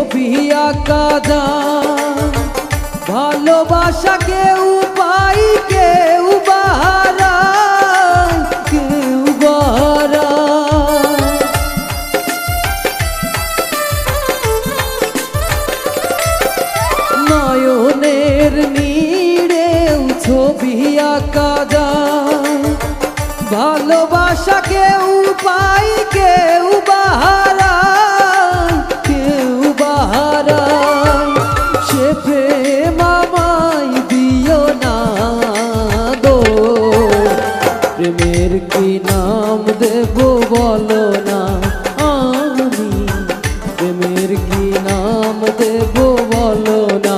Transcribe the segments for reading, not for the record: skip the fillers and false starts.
ছবি আঁকা যায়, ভালোবাসা কেউ পাই কেউ বাহারায়, কেউ বাহারায়। নয়নের নীড়েও ছবি আঁকা যায়, ভালোবাসা কেউ পাই কেউ বাহারায়, কেউ বাহারায়। সে প্রেম আমায় দিও না গো, প্রেমের কি নাম দেব বলো না, আমি প্রেমের কি নাম দেব বলো না।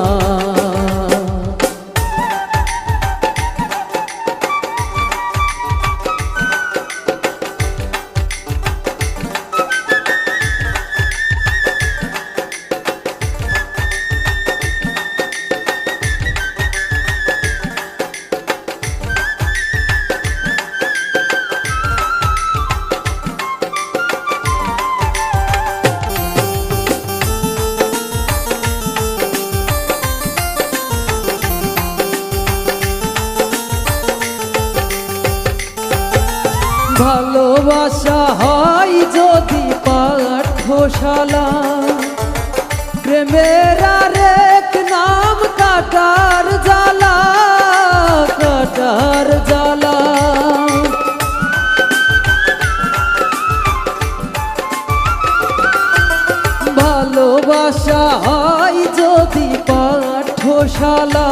ভালোবাসা হয় যদি পাঠশালা, প্রেমের আরেক নাম কাটার জ্বালা, কাটার জ্বালা। ভালোবাসা হয় যদি পাঠশালা,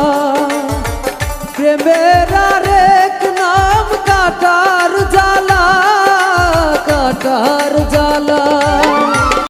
প্রেমের আরেক নাম কাটার জ্বালা, কাটার জ্বালা।